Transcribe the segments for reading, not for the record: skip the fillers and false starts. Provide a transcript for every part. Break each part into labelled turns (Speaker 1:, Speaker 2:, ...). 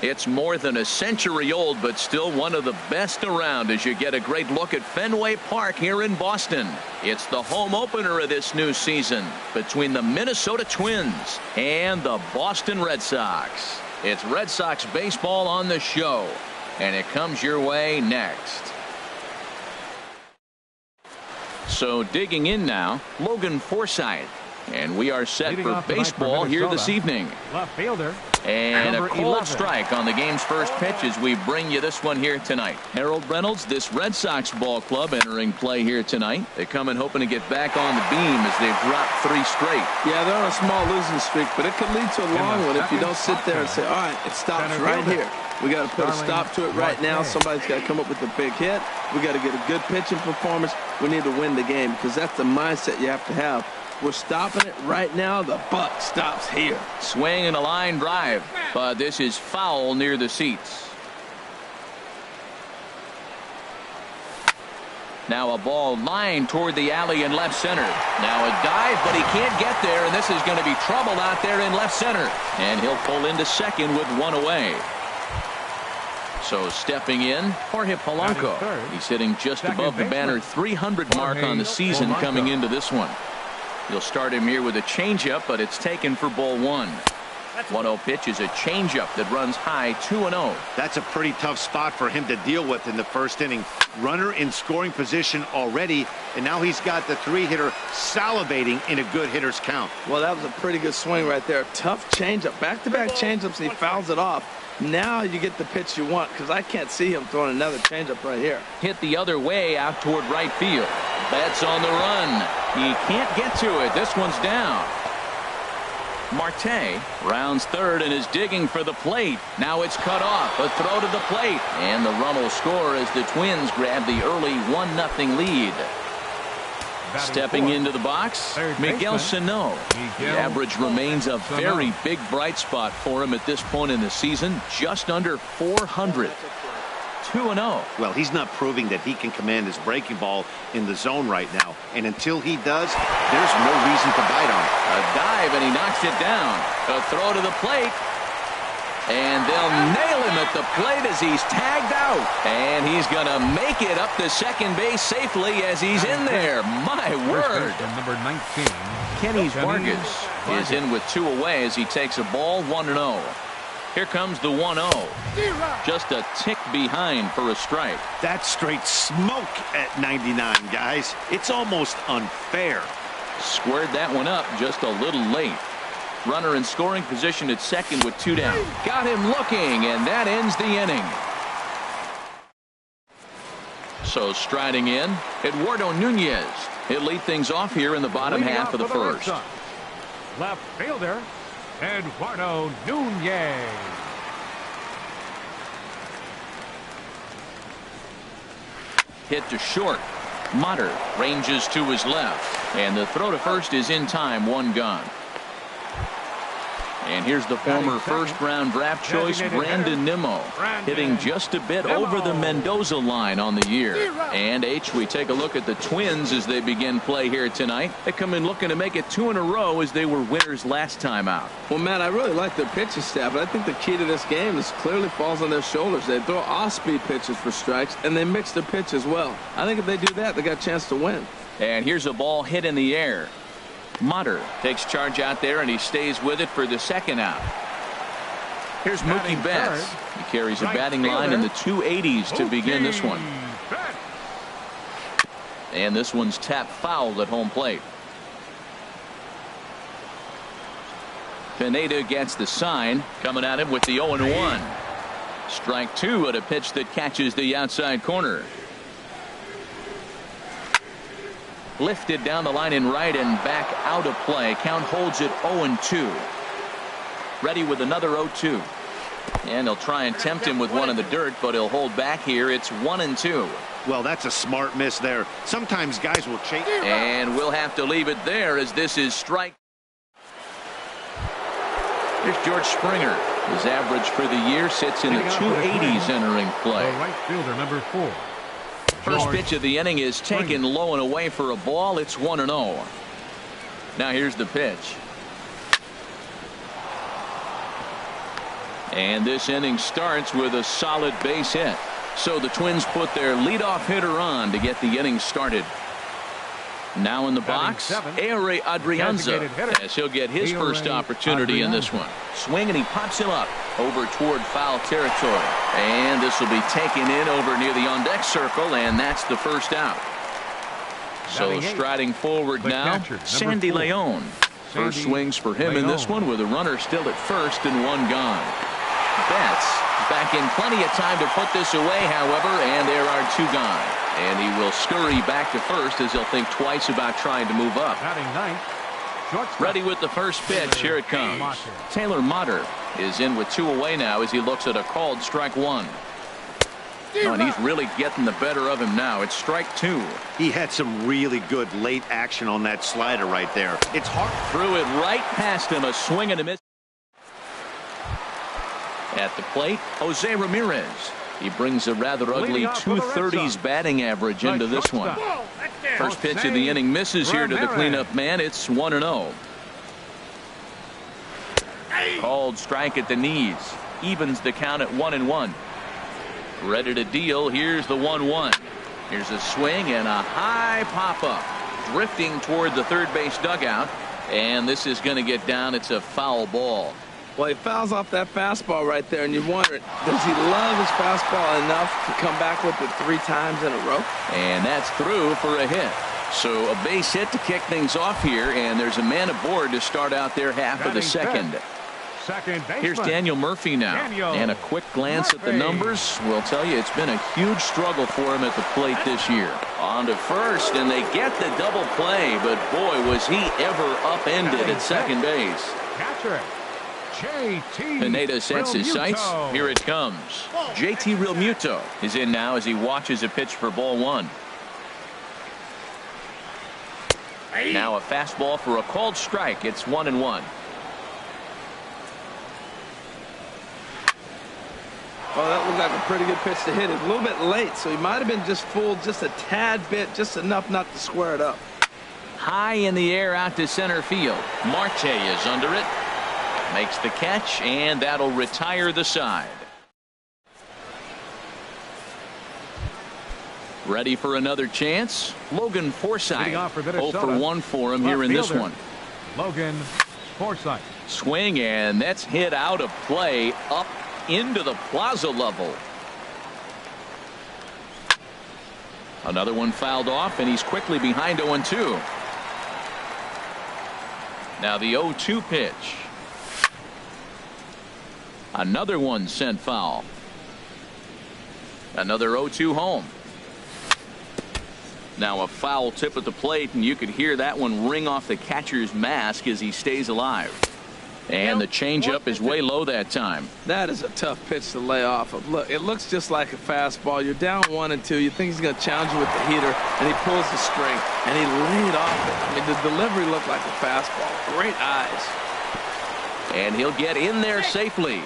Speaker 1: It's more than a century old, but still one of the best around as you get a great look at Fenway Park here in Boston. It's the home opener of this new season between the Minnesota Twins and the Boston Red Sox. It's Red Sox baseball on the show, and it comes your way next. So digging in now, Logan Forsythe. And we are set for baseball here this evening.
Speaker 2: Left fielder.
Speaker 1: And a cold
Speaker 2: 11.
Speaker 1: strike on the game's first pitch as we bring you this one here tonight. Harold Reynolds, this Red Sox ball club entering play here tonight. They come in hoping to get back on the beam as they've dropped 3 straight.
Speaker 3: Yeah, they're on a small losing streak, but it could lead to a long one if you don't sit there and say, all right, it stops right here. We got to put a stop to it right now. Somebody's got to come up with a big hit. We got to get a good pitching performance. We need to win the game because that's the mindset you have to have. We're stopping it right now. The buck stops here.
Speaker 1: Swing and a line drive, but this is foul near the seats. Now a ball lined toward the alley in left center. Now a dive, but he can't get there, and this is going to be trouble out there in left center. And he'll pull into second with 1 away. So stepping in, Jorge Polanco. He's hitting just above the banner 300 mark on the season coming into this one. You'll start him here with a changeup, but it's taken for ball 1. 1-0 pitch is a changeup that runs high 2-0.
Speaker 4: That's a pretty tough spot for him to deal with in the first inning. Runner in scoring position already, and now he's got the 3-hitter salivating in a good hitter's count.
Speaker 3: Well, that was a pretty good swing right there. Tough changeup. Back-to-back changeups, and he fouls it off. Now you get the pitch you want because I can't see him throwing another changeup right here.
Speaker 1: Hit the other way out toward right field. Betts on the run. He can't get to it. This one's down. Marte rounds third and is digging for the plate. Now it's cut off. A throw to the plate. And the run will score as the Twins grab the early 1-0 lead. Stepping into the box, Miguel Sano. The average remains a very big bright spot for him at this point in the season, just under 400. 2-0.
Speaker 4: Well, he's not proving that he can command his breaking ball in the zone right now, and until he does, there's no reason to bite on it.
Speaker 1: A dive, and he knocks it down. A throw to the plate. And they'll nail him at the plate as he's tagged out. And he's going to make it up to second base safely as he's in there. My word.
Speaker 2: Number 19.
Speaker 1: Kenny Vargas is in with 2 away as he takes a ball 1-0. Here comes the 1-0. Just a tick behind for a strike.
Speaker 4: That's straight smoke at 99, guys. It's almost unfair.
Speaker 1: Squared that one up just a little late. Runner in scoring position at second with 2 down. Got him looking, and that ends the inning. So striding in, Eduardo Nunez. He'll lead things off here in the bottom half of the first.
Speaker 2: Left fielder, Eduardo Nunez.
Speaker 1: Hit to short. Motter ranges to his left, and the throw to first is in time. 1 gone. And here's the former first-round draft choice, Brandon Nimmo, hitting just a bit over the Mendoza line on the year. And, we take a look at the Twins as they begin play here tonight. They come in looking to make it 2 in a row as they were winners last time out.
Speaker 3: Well, Matt, I really like their pitching staff, but I think the key to this game is clearly falls on their shoulders. They throw off-speed pitches for strikes, and they mix their pitch as well. I think if they do that, they got a chance to win.
Speaker 1: And here's a ball hit in the air. Motter takes charge out there, and he stays with it for the second out. Here's Mookie Betts. He carries a batting line in the 280s to begin this one. And this one's tapped foul at home plate. Pineda gets the sign, coming at him with the 0-1. Strike 2 at a pitch that catches the outside corner. Lifted down the line in right and back out of play. Count holds it 0-2. Ready with another 0-2. And he'll try and tempt him with one in the dirt, but he'll hold back here. It's 1-2.
Speaker 4: Well, that's a smart miss there. Sometimes guys will chase.
Speaker 1: And we'll have to leave it there as this is strike. Here's George Springer. His average for the year sits in the 280s entering play.
Speaker 2: Right fielder, number 4.
Speaker 1: First pitch of the inning is taken low and away for a ball. It's 1-0. Now here's the pitch. And this inning starts with a solid base hit. So the Twins put their leadoff hitter on to get the inning started. Now in the box, Ehire Adrianza, as he'll get his first opportunity in this one. Swing, and he pops him up over toward foul territory. And this will be taken in over near the on-deck circle, and that's the first out. So striding forward now, Sandy León. First swings for him in this one with a runner still at first and one gone. Betts back in plenty of time to put this away, however, and there are two gone. And he will scurry back to first as he'll think twice about trying to move up. Ready with the first pitch. Here it comes. Taylor Motter is in with two away now as he looks at a called strike one. Oh, and he's really getting the better of him now. It's strike two.
Speaker 4: He had some really good late action on that slider right there. It's hard.
Speaker 1: Threw it right past him. A swing and a miss. At the plate, Jose Ramirez. He brings a rather ugly 230s batting average into this one. First pitch of the inning misses here to the cleanup man. It's 1-0. Called strike at the knees. Evens the count at 1-1. Ready to deal. Here's the 1-1. Here's a swing and a high pop-up. Drifting toward the third base dugout. And this is going to get down. It's a foul ball.
Speaker 3: Well, he fouls off that fastball right there, and you're wondering, does he love his fastball enough to come back with it 3 times in a row?
Speaker 1: And that's through for a hit. So a base hit to kick things off here, and there's a man aboard to start out their half of the second. Here's Daniel Murphy now. And a quick glance at the numbers will tell you it's been a huge struggle for him at the plate this year. On to first, and they get the double play, but boy, was he ever upended at second base. Pineda sets his sights. Here it comes. JT Realmuto is in now as he watches a pitch for ball one. Now a fastball for a called strike. It's 1-1.
Speaker 3: Well, that looked like a pretty good pitch to hit it. A little bit late, so he might have been just fooled just a tad bit, just enough not to square it up.
Speaker 1: High in the air out to center field. Marte is under it. Makes the catch, and that'll retire the side. Ready for another chance? Logan Forsythe. 0 for 1 for him here in this one.
Speaker 2: Logan Forsythe.
Speaker 1: Swing, and that's hit out of play up into the plaza level. Another one fouled off, and he's quickly behind 0-2. Now the 0-2 pitch. Another one sent foul. Another 0-2 home. Now a foul tip at the plate, and you could hear that one ring off the catcher's mask as he stays alive. And the changeup is way low that time.
Speaker 3: That is a tough pitch to lay off of. Look, it looks just like a fastball. You're down 1-2. You think he's going to challenge you with the heater, and he pulls the string, and he laid off it. I mean, the delivery looked like a fastball. Great eyes.
Speaker 1: And he'll get in there safely.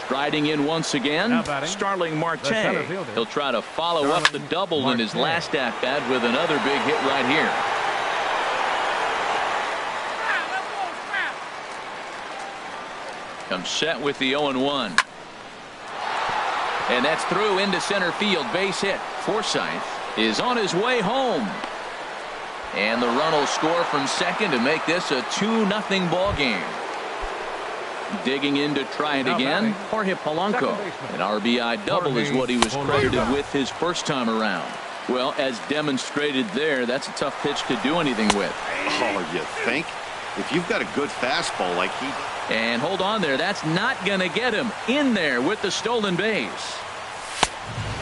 Speaker 1: Striding in once again, Starling Marte. He'll try to follow up the double in his last at-bat with another big hit right here. Comes set with the 0-1. And that's through into center field. Base hit. Forsythe is on his way home. And the run will score from second to make this a 2-0 ball game. Digging in to try it again, Jorge Polanco. An RBI double is what he was credited with his first time around. Well, as demonstrated there, that's a tough pitch to do anything with.
Speaker 4: Oh, you think? If you've got a good fastball like he...
Speaker 1: And hold on there. That's not going to get him in there with the stolen base.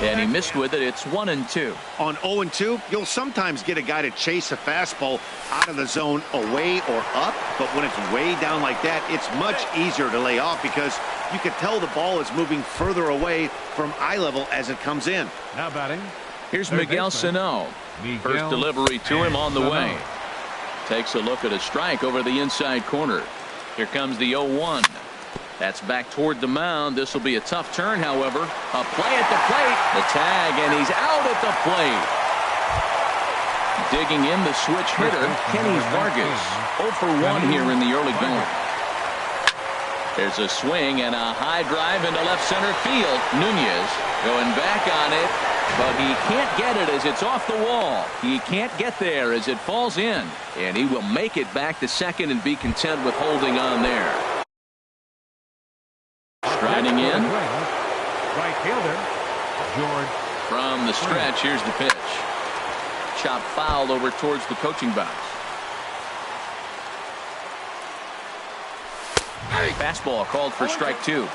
Speaker 1: And he missed with it. It's 1-2.
Speaker 4: On 0-2, you'll sometimes get a guy to chase a fastball out of the zone away or up. But when it's way down like that, it's much easier to lay off because you can tell the ball is moving further away from eye level as it comes in.
Speaker 2: Now batting.
Speaker 1: Here's Miguel Sano. First delivery to him on the way. Takes a look at a strike over the inside corner. Here comes the 0-1. That's back toward the mound. This will be a tough turn, however. A play at the plate. The tag, and he's out at the plate. Digging in the switch hitter, Kenny Vargas. 0 for 1 here in the early going. There's a swing and a high drive into left center field. Nunez going back on it, but he can't get it as it's off the wall. He can't get there as it falls in, and he will make it back to second and be content with holding on there. Striding in.
Speaker 2: Right fielder, George.
Speaker 1: From the stretch, here's the pitch. Chop foul over towards the coaching box. Fastball called for strike two.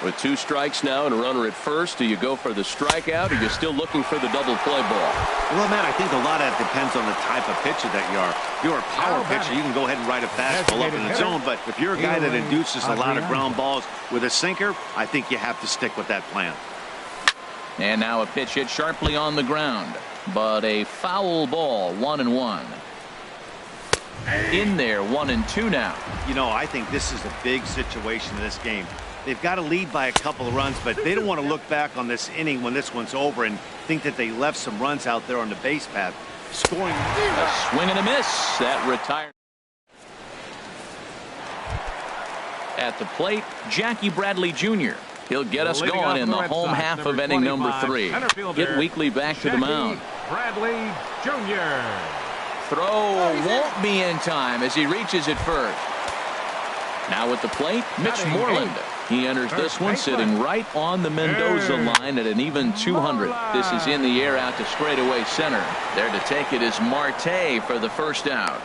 Speaker 1: With 2 strikes now and a runner at first, do you go for the strikeout, or are you still looking for the double play ball?
Speaker 4: Well, Matt, I think a lot of that depends on the type of pitcher that you are. If you're a power pitcher, you can go ahead and ride a fastball up in the zone. But if you're a guy that induces a lot of ground balls with a sinker, I think you have to stick with that plan.
Speaker 1: And now a pitch hit sharply on the ground, but a foul ball, 1-1. In there, 1-2 now.
Speaker 4: You know, I think this is a big situation in this game. They've got to lead by a couple of runs, but they don't want to look back on this inning when this one's over and think that they left some runs out there on the base path. Scoring.
Speaker 1: A swing and a miss. That retired. At the plate, Jackie Bradley Jr. He'll get us going in the home half of inning number 3. Get Weekly back to the mound.
Speaker 2: Bradley Jr.
Speaker 1: Throw won't be in time as he reaches it first. Now at the plate, Mitch Moreland. He enters this one sitting right on the Mendoza line at an even 200. This is in the air out to straightaway center. There to take it is Marte for the first out.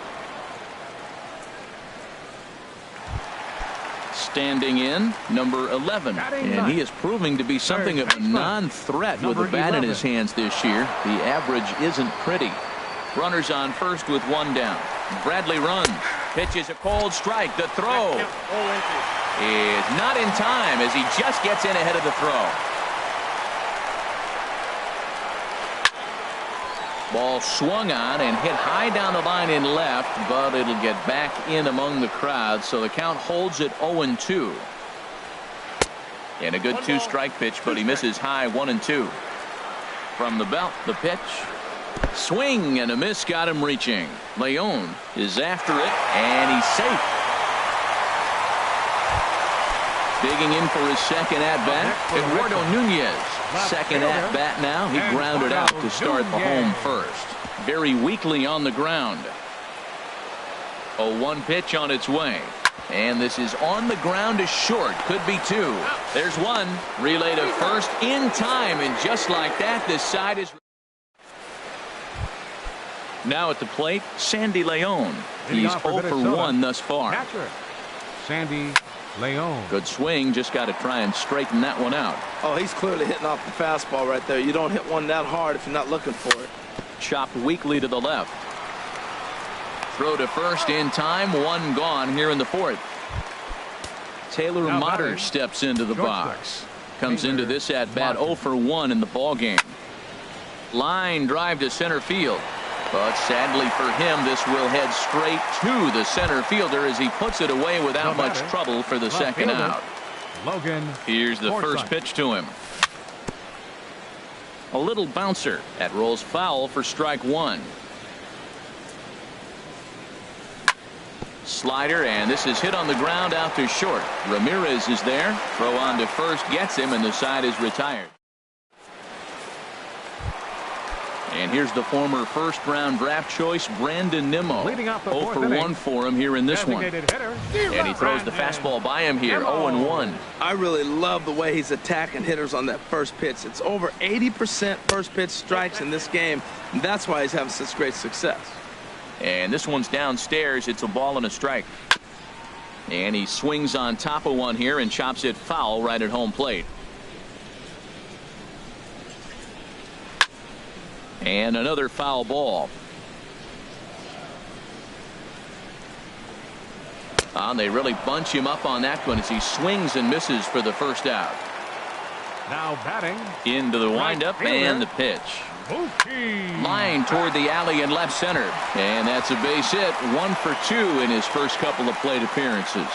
Speaker 1: Standing in, number 11. And he is proving to be something of a non-threat with a bat in his hands this year. The average isn't pretty. Runners on first with 1 down. Bradley runs. Pitches a cold strike. The throw is not in time as he just gets in ahead of the throw. Ball swung on and hit high down the line in left, but it'll get back in among the crowd, so the count holds at 0-2. And a good 2-strike pitch, but he misses high, 1-2. From the belt, the pitch. Swing and a miss got him reaching. Leon is after it, and he's safe. Digging in for his second at-bat, Eduardo Nunez. Second at-bat now. He grounded out to start the home first. Very weakly on the ground. 0-1 pitch on its way. And this is on the ground to short. Could be 2. There's 1. Relay to first in time, and just like that, this side is... Now at the plate, Sandy Leon. He's 0 for 1 thus far.
Speaker 2: Catcher, Sandy Leon.
Speaker 1: Good swing. Just got to try and straighten that one out.
Speaker 3: Oh, he's clearly hitting off the fastball right there. You don't hit one that hard if you're not looking for it.
Speaker 1: Chopped weakly to the left. Throw to first in time. 1 gone here in the 4th. Taylor Motter steps into the box. Comes into this at bat 0 for 1 in the ball game. Line drive to center field. But sadly for him, this will head straight to the center fielder as he puts it away without much trouble for the second out.
Speaker 2: Logan.
Speaker 1: Here's the first pitch to him. A little bouncer. That rolls foul for strike 1. Slider, and this is hit on the ground out to short. Ramirez is there. Throw on to first gets him, and the side is retired. And here's the former first-round draft choice, Brandon Nimmo. 0 for 1 for him here in this one. And he throws the fastball by him here, 0-1.
Speaker 3: I really love the way he's attacking hitters on that first pitch. It's over 80% first pitch strikes in this game, and that's why he's having such great success.
Speaker 1: And this one's downstairs. It's a ball and a strike. And he swings on top of one here and chops it foul right at home plate. And another foul ball. They really bunch him up on that one as he swings and misses for the first out.
Speaker 2: Now batting.
Speaker 1: Into the windup and the pitch. Line toward the alley in left center. And that's a base hit. 1 for 2 in his first couple of plate appearances.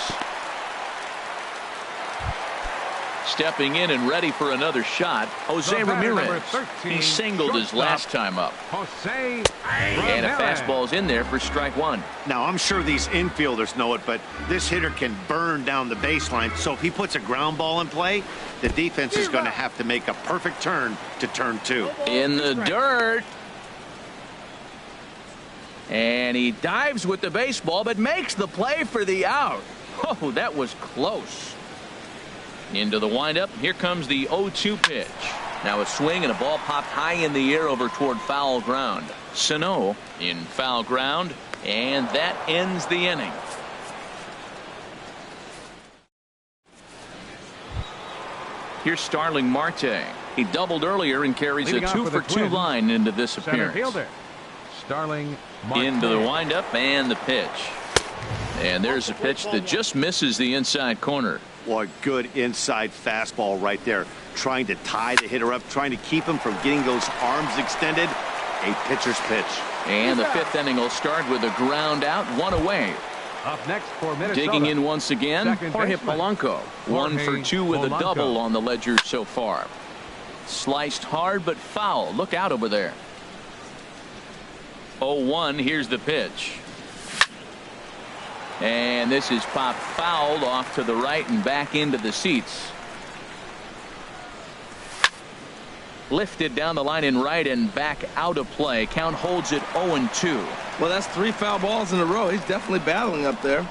Speaker 1: stepping in and ready for another shot. Jose Ramirez. He singled his last time up.
Speaker 2: Jose
Speaker 1: And a fastball's in there for strike one.
Speaker 4: Now, I'm sure these infielders know it, but this hitter can burn down the baseline. So if he puts a ground ball in play, the defense is going to have to make a perfect turn to turn two.
Speaker 1: In the dirt. And he dives with the baseball, but makes the play for the out. Oh, that was close. Into the windup. Here comes the 0-2 pitch. Now a swing and a ball popped high in the air over toward foul ground. Sano in foul ground, and that ends the inning. Here's Starling Marte. He doubled earlier and carries a 2-for-2 line into this appearance.
Speaker 2: Fielder, Starling Marte.
Speaker 1: Into the windup and the pitch. And there's a pitch that just misses the inside corner.
Speaker 4: What good inside fastball right there. Trying to tie the hitter up, trying to keep him from getting those arms extended. A pitcher's pitch.
Speaker 1: And the fifth inning will start with a ground out, one away.
Speaker 2: Up next for Minnesota.
Speaker 1: Digging in once again, Jorge Polanco. 1 for 2 with a double on the ledger so far. Sliced hard but foul. Look out over there. 0-1. Here's the pitch. And this is popped fouled off to the right and back into the seats. Lifted down the line in right and back out of play. Count holds it 0-2.
Speaker 3: Well, that's 3 foul balls in a row. He's definitely battling up there.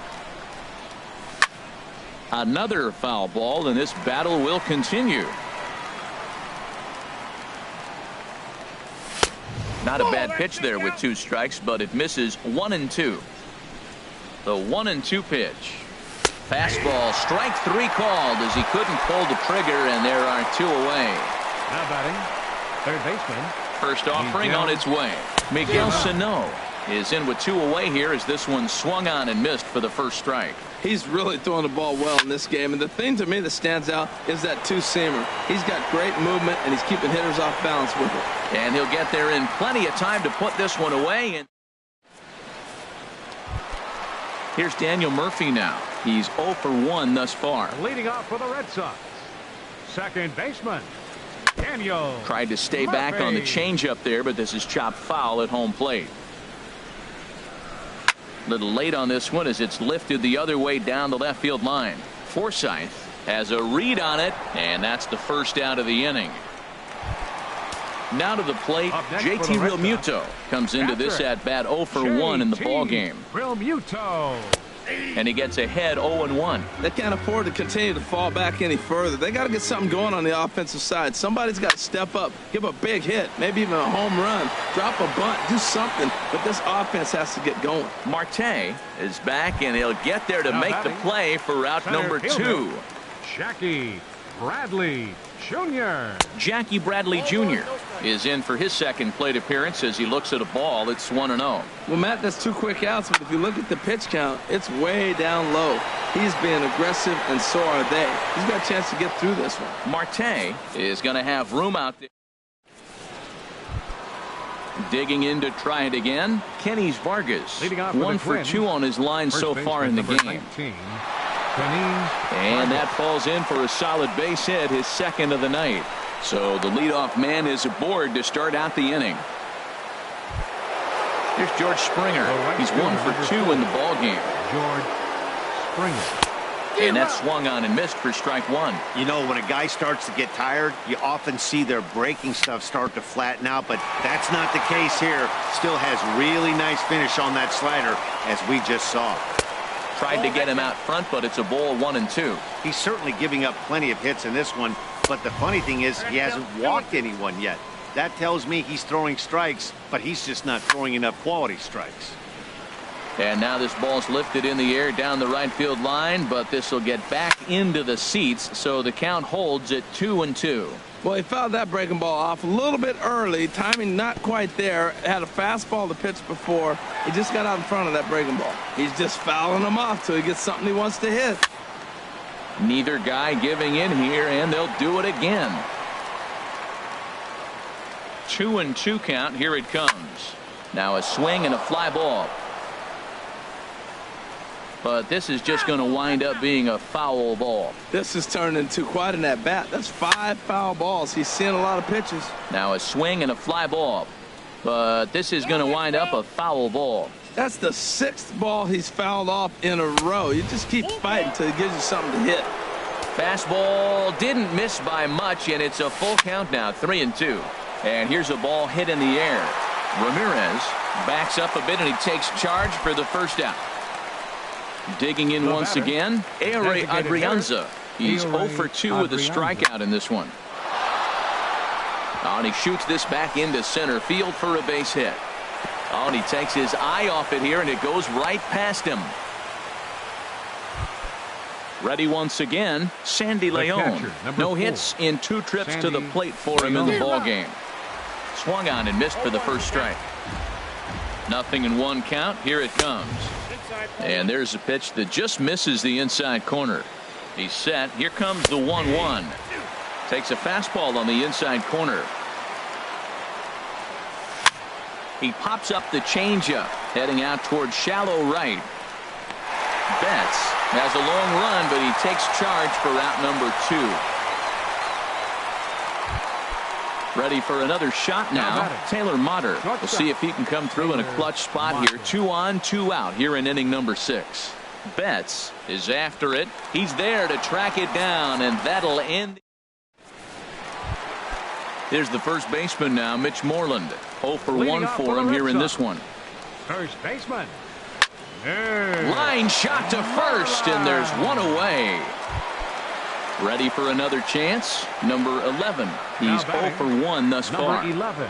Speaker 1: Another foul ball, and this battle will continue. Not a bad pitch there with 2 strikes, but it misses 1-2. The 1-2 pitch. Fastball, strike 3 called as he couldn't pull the trigger, and there are 2 away.
Speaker 2: Now batting, third baseman.
Speaker 1: First offering on its way. Miguel Sano is in with 2 away here as this one swung on and missed for the first strike.
Speaker 3: He's really throwing the ball well in this game, and the thing to me that stands out is that 2-seamer. He's got great movement, and he's keeping hitters off balance with it.
Speaker 1: And he'll get there in plenty of time to put this one away. And here's Daniel Murphy now. He's 0 for 1 thus far.
Speaker 2: Leading off for the Red Sox, second baseman Daniel.
Speaker 1: Tried to stay back on the changeup there, but this is chopped foul at home plate. Little late on this one as it's lifted the other way down the left field line. Forsythe has a read on it, and that's the first out of the inning. Now to the plate, JT Realmuto comes into this at bat 0 for 1 in the ball game.
Speaker 2: Realmuto.
Speaker 1: And he gets ahead 0-1.
Speaker 3: They can't afford to continue to fall back any further. They got to get something going on the offensive side. Somebody's got to step up, give a big hit, maybe even a home run, drop a bunt, do something. But this offense has to get going.
Speaker 1: Marte is back, and he'll get there to make the play for route number 2.
Speaker 2: Jackie Bradley Jr.
Speaker 1: Jackie Bradley Jr. is in for his second plate appearance as he looks at a ball. It's 1-0.
Speaker 3: Well, Matt, that's 2 quick outs, but if you look at the pitch count, it's way down low. He's being aggressive, and so are they. He's got a chance to get through this one.
Speaker 1: Marte is going to have room out there. Digging in to try it again. Kenny's Vargas. 1 for 2 on his line so far in the game.
Speaker 2: 19.
Speaker 1: And that falls in for a solid base hit, his second of the night. So the leadoff man is aboard to start out the inning. Here's George Springer. He's 1 for 2 in the ball game.
Speaker 2: George Springer.
Speaker 1: And that swung on and missed for strike 1.
Speaker 4: You know, when a guy starts to get tired, you often see their breaking stuff start to flatten out, but that's not the case here. Still has really nice finish on that slider, as we just saw.
Speaker 1: Tried to get him out front, but it's a ball 1-2.
Speaker 4: He's certainly giving up plenty of hits in this one, but the funny thing is he hasn't walked anyone yet. That tells me he's throwing strikes, but he's just not throwing enough quality strikes.
Speaker 1: And now this ball's lifted in the air down the right field line, but this will get back into the seats, so the count holds at 2-2.
Speaker 3: Well, he fouled that breaking ball off a little bit early. Timing not quite there. Had a fastball to pitch before. He just got out in front of that breaking ball. He's just fouling him off till he gets something he wants to hit.
Speaker 1: Neither guy giving in here, and they'll do it again. 2-2 count. Here it comes. Now a swing and a fly ball. but this is just going to wind up being a foul ball.
Speaker 3: This has turned into quite an at-bat. That's 5 foul balls. He's seeing a lot of pitches.
Speaker 1: Now a swing and a fly ball, but this is going to wind up a foul ball.
Speaker 3: That's the 6th ball he's fouled off in a row. You just keep fighting until he gives you something to hit.
Speaker 1: Fastball didn't miss by much, and it's a full count now, 3-2. And here's a ball hit in the air. Ramirez backs up a bit, and he takes charge for the first out. Digging in once again, Ehire Adrianza. He's 0 for 2 with a strikeout in this one. And he shoots this back into center field for a base hit. And he takes his eye off it here, and it goes right past him. Ready once again, Sandy Leon. No hits in 2 trips to the plate for him in the ballgame. Swung on and missed for the first strike. 0-1 count. Here it comes. And there's a pitch that just misses the inside corner. He's set. Here comes the 1-1. Takes a fastball on the inside corner. He pops up the changeup, heading out towards shallow right. Betts has a long run, but he takes charge for out number 2. Ready for another shot now. Taylor Motter. We'll see if he can come through in a clutch spot here. 2 on, 2 out here in inning number 6. Betts is after it. He's there to track it down, and that'll end. Here's the first baseman now, Mitch Moreland. 0 for 1 for him here in this one.
Speaker 2: First baseman.
Speaker 1: Line shot to first, and there's one away. Ready for another chance. Number 11. He's 0 for 1 thus far.
Speaker 2: Number 11.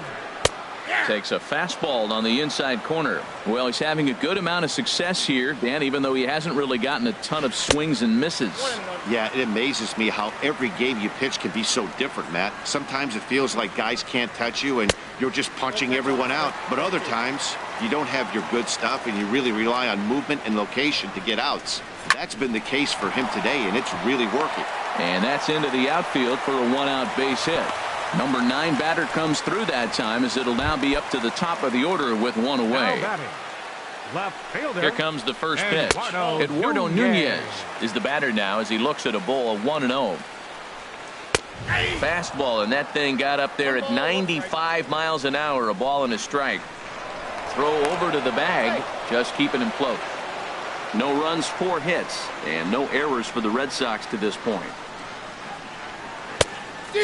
Speaker 1: Takes a fastball on the inside corner. Well, he's having a good amount of success here, Dan, even though he hasn't really gotten a ton of swings and misses.
Speaker 4: Yeah, it amazes me how every game you pitch can be so different, Matt. Sometimes it feels like guys can't touch you and you're just punching everyone out. But other times you don't have your good stuff and you really rely on movement and location to get outs. That's been the case for him today, and it's really working.
Speaker 1: And that's into the outfield for a 1-out base hit. Number 9 batter comes through that time, as it'll now be up to the top of the order with 1 away.
Speaker 2: Left fielder.
Speaker 1: Here comes the first pitch. Eduardo Nunez is the batter now as he looks at a ball of 1-0. Fastball, and that thing got up there at 95 miles an hour, a ball and a strike. Throw over to the bag, just keeping him close. No runs, 4 hits, and no errors for the Red Sox to this point.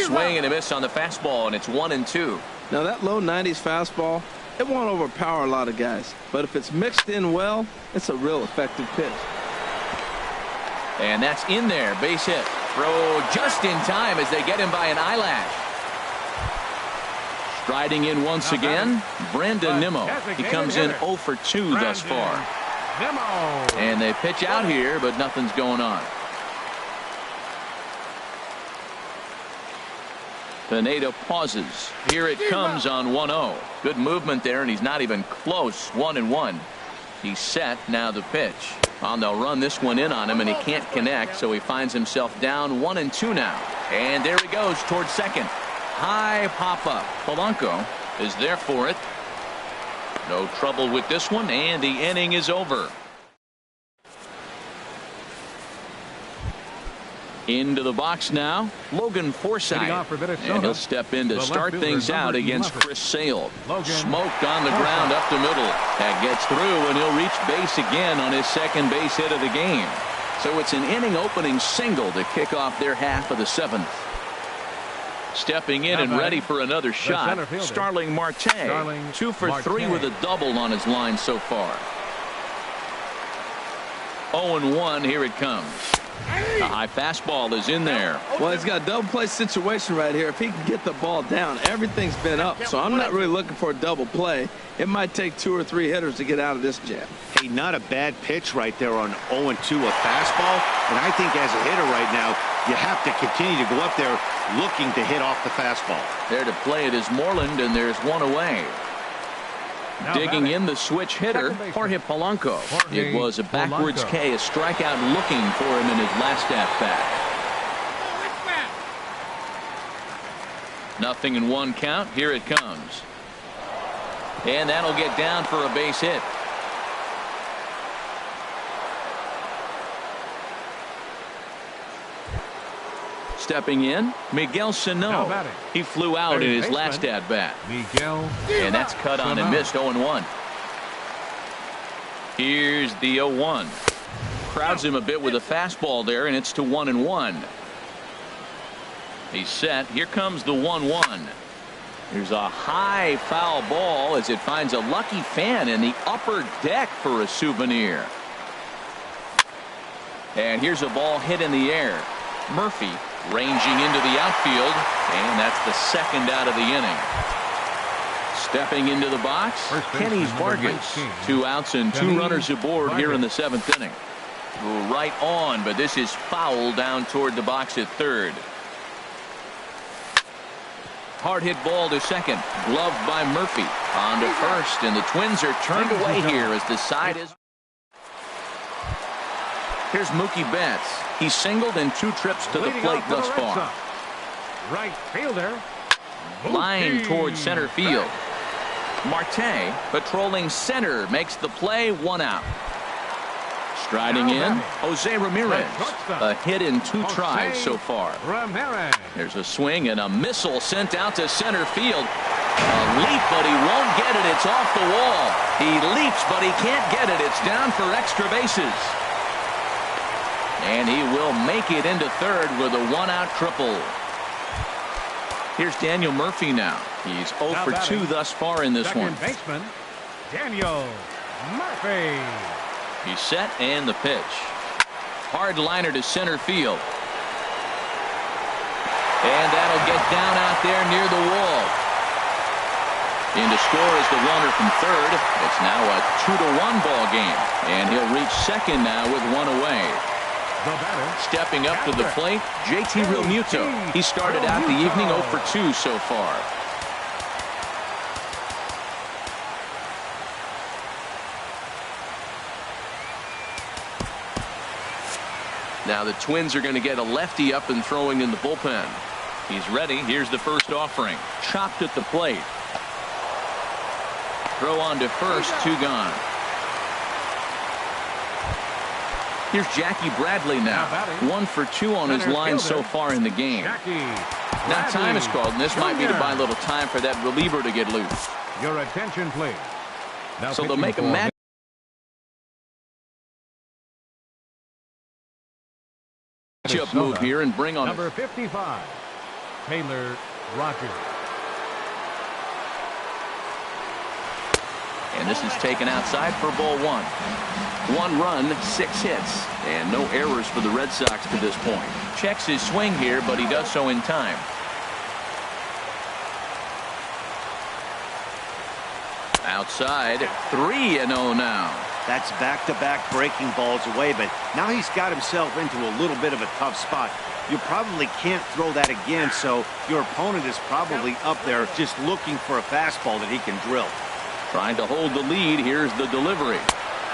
Speaker 1: Swing and a miss on the fastball, and it's 1-2.
Speaker 3: Now that low 90s fastball, it won't overpower a lot of guys, but if it's mixed in well, it's a real effective pitch.
Speaker 1: And that's in there, base hit. Throw just in time as they get him by an eyelash. Striding in once again, Brandon Nimmo. He comes in 0 for 2 thus far. And they pitch out here, but nothing's going on. Pineda pauses. Here it comes on 1-0. Good movement there, and he's not even close. 1-1. He's set. Now the pitch. And they'll run this one in on him, and he can't connect, so he finds himself down 1-2 now. And there he goes towards second. High pop up. Polanco is there for it. No trouble with this one, and the inning is over. Into the box now, Logan Forsythe, and he'll step in to start things out against Chris Sale. Smoked on the ground up the middle. That gets through, and he'll reach base again on his second base hit of the game. So it's an inning opening single to kick off their half of the 7th. Stepping in and ready for another shot, Starling Marte. 2 for 3 with a double on his line so far. 0-1, here it comes. A high fastball is in there.
Speaker 3: Well, he's got a double play situation right here. If he can get the ball down, everything's been up. So I'm not really looking for a double play. It might take 2 or 3 hitters to get out of this jam.
Speaker 4: Hey, not a bad pitch right there on 0-2, a fastball. And I think as a hitter right now, you have to continue to go up there looking to hit off the fastball.
Speaker 1: There to play it is Moreland, and there's 1 away. Digging in the switch hitter, Jorge Polanco. It was a backwards K, a strikeout looking for him in his last at-bat. 0-1 count. Here it comes. And that'll get down for a base hit. stepping in, Miguel Sano. He flew out in his last at-bat. And that's cut on and missed 0-1. Here's the 0-1. Crowds him a bit with a fastball there, and it's to 1-1. He's set. Here comes the 1-1. Here's a high foul ball as it finds a lucky fan in the upper deck for a souvenir. And here's a ball hit in the air. Murphy ranging into the outfield, and that's the second out of the inning. Stepping into the box, Kenny Vargas. 2 outs and 2 runners aboard here in the 7th inning. Right on, but this is foul down toward the box at third. Hard hit ball to second. Gloved by Murphy. On to first, and the Twins are turned away here as the side is. Here's Mookie Betts. He's singled in 2 trips to the plate thus far.
Speaker 2: Right fielder.
Speaker 1: Line towards center field. Marte patrolling center makes the play, 1 out. Striding in, Jose Ramirez. A hit in 2 tries so far. There's a swing and a missile sent out to center field. A leap, but he won't get it. It's off the wall. He leaps, but he can't get it. It's down for extra bases. And he will make it into third with a 1-out triple. Here's Daniel Murphy now. He's 0 for 2 thus far in this one.
Speaker 2: Second baseman, Daniel Murphy.
Speaker 1: He's set, and the pitch. Hard liner to center field. And that'll get down out there near the wall. In to score is the runner from third. It's now a 2-1 ball game. And he'll reach second now with 1 away. Stepping up to the plate, JT Realmuto. He started out the evening 0 for 2 so far. Now the Twins are going to get a lefty up and throwing in the bullpen. He's ready. Here's the first offering. Chopped at the plate. Throw on to first, 2 gone. Here's Jackie Bradley now. 1 for 2 on his line so far in the game. Now time is called, and this might be to buy a little time for that reliever to get loose.
Speaker 2: Your attention, please.
Speaker 1: So they'll make a match. Up move here and bring on
Speaker 2: number 55, Taylor Rogers.
Speaker 1: And this is taken outside for ball 1. 1 run, 6 hits, and no errors for the Red Sox to this point. Checks his swing here, but he does so in time. Outside, 3-0 now.
Speaker 4: That's back-to-back breaking balls away, but now he's got himself into a little bit of a tough spot. You probably can't throw that again, so your opponent is probably up there just looking for a fastball that he can drill.
Speaker 1: Trying to hold the lead. Here's the delivery.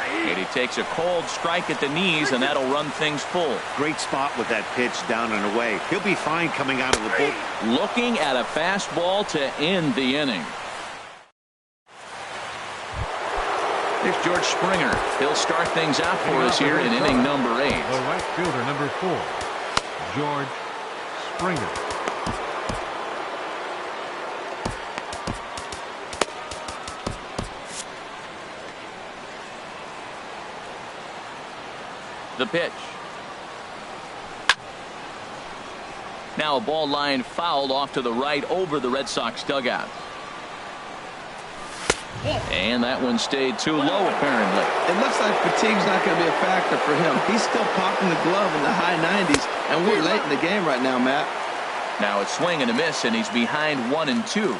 Speaker 1: And he takes a cold strike at the knees, and that'll run things full.
Speaker 4: Great spot with that pitch down and away. He'll be fine coming out of the bullpen.
Speaker 1: Looking at a fastball to end the inning. Here's George Springer. He'll start things out for us here in inning number 8.
Speaker 2: The right fielder, number 4, George Springer.
Speaker 1: The pitch. Now a ball line fouled off to the right over the Red Sox dugout. And that one stayed too low, apparently.
Speaker 3: It looks like fatigue's not going to be a factor for him. He's still popping the glove in the high 90s, and we're late in the game right now, Matt.
Speaker 1: Now a swing and a miss, and he's behind 1-2.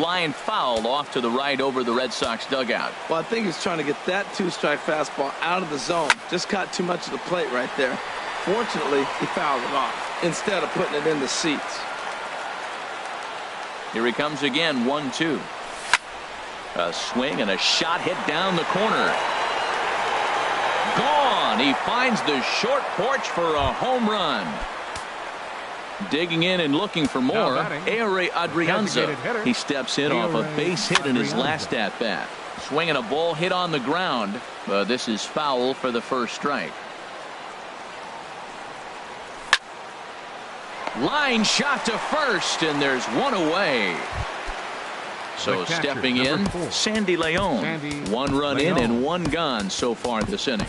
Speaker 1: Line foul off to the right over the Red Sox dugout.
Speaker 3: Well, I think he's trying to get that 2-strike fastball out of the zone. Just caught too much of the plate right there. Fortunately, he fouled it off instead of putting it in the seats.
Speaker 1: Here he comes again, 1-2. A swing and a shot hit down the corner. Gone. He finds the short porch for a home run. Digging in and looking for more, Ehire Adrianza. He steps in off a base hit in his last at-bat. Swinging a ball hit on the ground, but this is foul for the first strike. Line shot to first, and there's one away. So stepping in, Sandy Leon. One run in and one gone so far this inning.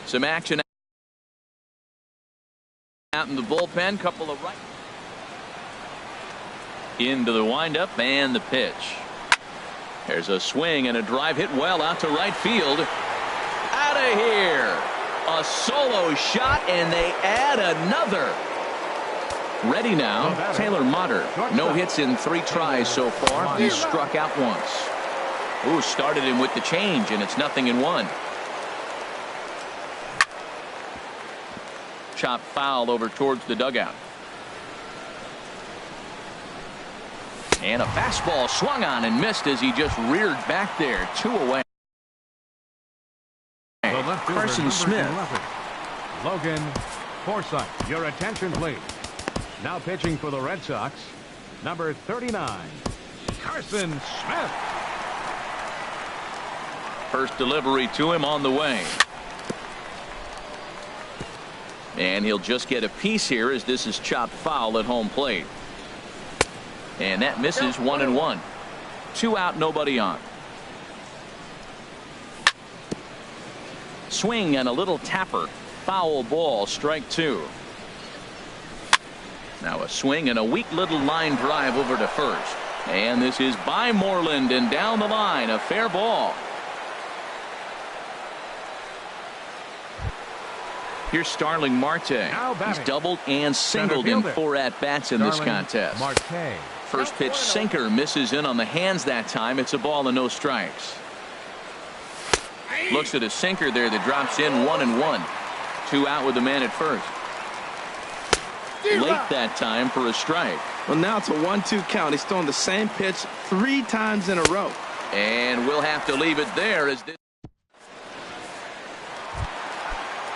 Speaker 1: Some action out in the bullpen. Couple of right. Into the windup and the pitch. There's a swing and a drive hit well out to right field. Out of here. A solo shot, and they add another. Ready now, Taylor Motter. No hits in 3 tries so far. He's struck out once. Ooh, started him with the change, and it's 0-1. Chop foul over towards the dugout. And a fastball swung on and missed as he just reared back there. 2 away. Carson Smith.
Speaker 2: Logan Forsythe, your attention please. Now pitching for the Red Sox, number 39, Carson Smith.
Speaker 1: First delivery to him on the way. And he'll just get a piece here as this is chopped foul at home plate. And that misses. 1-1. 2 out, nobody on. Swing and a little tapper. Foul ball, strike 2. Now a swing and a weak little line drive over to first. And this is by Moreland and down the line. A fair ball. Here's Starling Marte. He's doubled and singled in 4 at-bats in this contest. First pitch sinker misses in on the hands that time. It's a ball and no strikes. Looks at a sinker there that drops in. 1-1. 2 out with the man at first. Late that time for a strike.
Speaker 3: Well, now it's a 1-2 count. He's throwing the same pitch 3 times in a row.
Speaker 1: And we'll have to leave it there as this.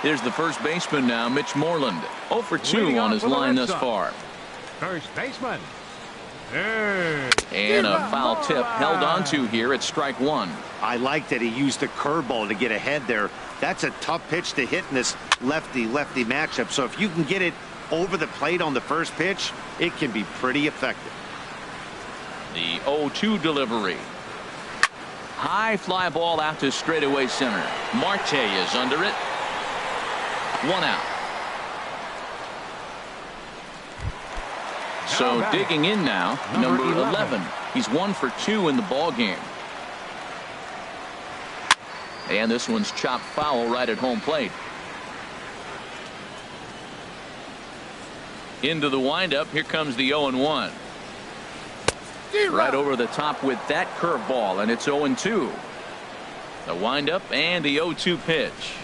Speaker 1: Here's the first baseman now, Mitch Moreland. 0 for 2 on his line thus far.
Speaker 2: First baseman.
Speaker 1: And a foul tip held onto here at strike 1.
Speaker 4: I like that he used the curveball to get ahead there. That's a tough pitch to hit in this lefty-lefty matchup. So if you can get it over the plate on the first pitch, it can be pretty effective.
Speaker 1: The 0-2 delivery. High fly ball out to straightaway center. Marte is under it. 1 out. So digging in now, number 11. He's 1 for 2 in the ball game. And this one's chopped foul right at home plate. Into the windup. Here comes the 0-1. Right over the top with that curveball, and it's 0-2. The windup and the 0-2 pitch.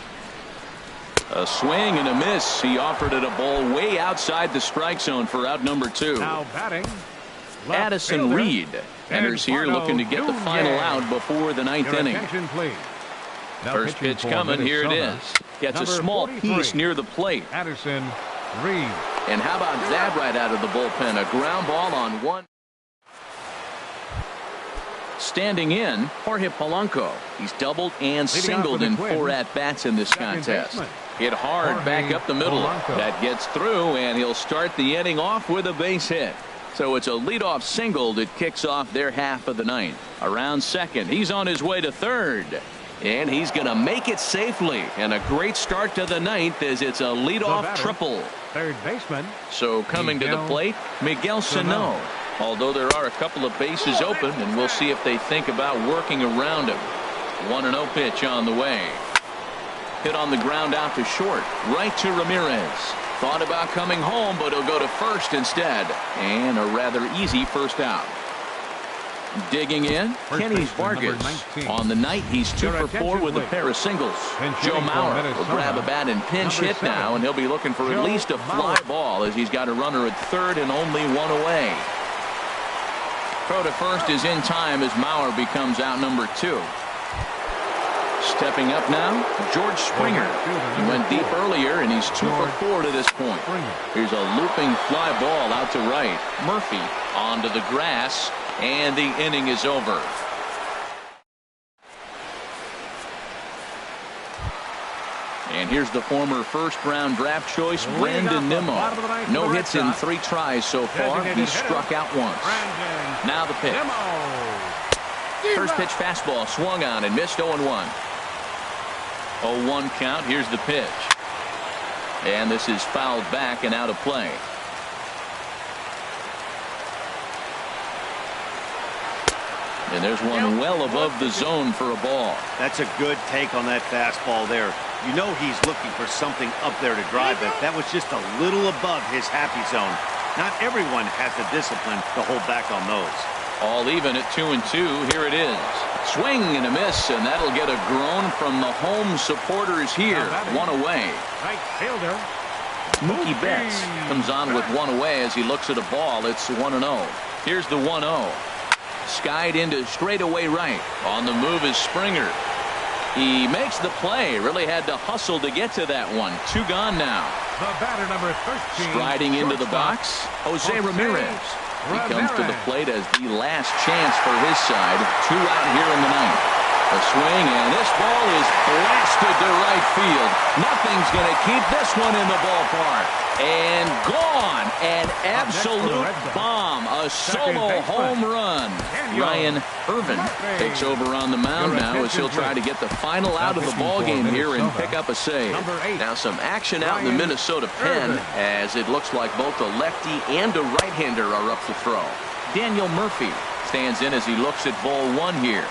Speaker 1: A swing and a miss. He offered it a ball way outside the strike zone for out number 2.
Speaker 2: Now batting,
Speaker 1: Addison Reed enters here looking to get the final out before the 9th inning. First pitch coming. Here it is. Gets a small piece near the plate.
Speaker 2: Addison Reed.
Speaker 1: And how about that right out of the bullpen? A ground ball on 1. Standing in, Jorge Polanco. He's doubled and singled in 4 at-bats in this contest. Hit hard back up the middle. That gets through, and he'll start the inning off with a base hit. So it's a leadoff single that kicks off their half of the 9th. Around second, he's on his way to third. And he's going to make it safely. And a great start to the 9th as it's a leadoff triple.
Speaker 2: Third baseman.
Speaker 1: So coming to the plate, Miguel Sano. Although there are a couple of bases open, and we'll see if they think about working around him. 1-0 pitch on the way. Hit on the ground out to short. Right to Ramirez. Thought about coming home, but he'll go to first instead. And a rather easy first out. Digging in, Kenny Vargas. On the night, he's 2 for 4 with a pair of singles. Joe Mauer will grab a bat and pinch hit now, and he'll be looking for at least a fly ball as he's got a runner at third and only 1 away. Throw to first is in time as Mauer becomes out number 2. Stepping up now, George Springer. He went deep earlier, and he's 2 for 4 to this point. Here's a looping fly ball out to right. Murphy onto the grass, and the inning is over. And here's the former first-round draft choice, Brandon Nimmo. No hits in 3 tries so far. He's struck out once. Now the pitch. First pitch fastball swung on and missed 0-1. 0-1 count. Here's the pitch. And this is fouled back and out of play. And there's one well above the zone for a ball.
Speaker 4: That's a good take on that fastball there. You know he's looking for something up there to drive it. That was just a little above his happy zone. Not everyone has the discipline to hold back on those.
Speaker 1: All even at 2-2. Here it is. Swing and a miss, and that'll get a groan from the home supporters here. 1 away.
Speaker 2: Right fielder.
Speaker 1: Mookie Betts comes on with 1 away as he looks at a ball. It's 1-0. Here's the 1-0. Skied into straightaway right. On the move is Springer. He makes the play. Really had to hustle to get to that one. 2 gone now.
Speaker 2: The batter, number 13.
Speaker 1: Striding into the box, Jose Ramirez. He comes to the plate as the last chance for his side. 2 out here in the ninth. A swing, and this ball is blasted to right field. Nothing's going to keep this one in the ballpark. And gone. An absolute bomb. A solo home run. Ryan Irvin takes over on the mound now as he'll try to get the final out of the ball game here and pick up a save. Now some action out in the Minnesota pen as it looks like both a lefty and a right-hander are up to throw. Daniel Murphy stands in as he looks at ball 1 here.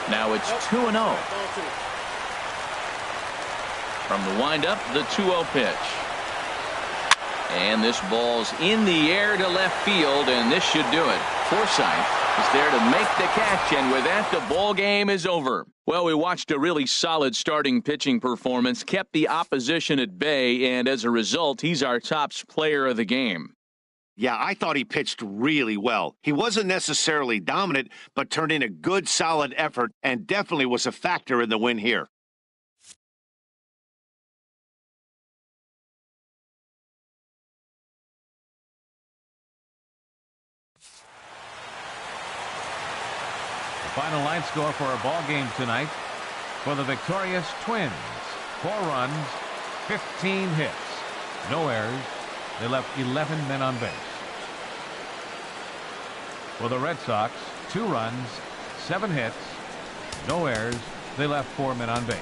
Speaker 1: Now it's 2-0. From the windup, the 2-0 pitch. And this ball's in the air to left field, and this should do it. Forsythe is there to make the catch, and with that, the ball game is over. Well, we watched a really solid starting pitching performance, kept the opposition at bay, and as a result, he's our top player of the game.
Speaker 4: Yeah, I thought he pitched really well. He wasn't necessarily dominant, but turned in a good, solid effort and definitely was a factor in the win here.
Speaker 2: The final line score for our ball game tonight for the victorious Twins. 4 runs, 15 hits, no errors. They left 11 men on base. For the Red Sox, 2 runs, 7 hits, no errors. They left 4 men on base.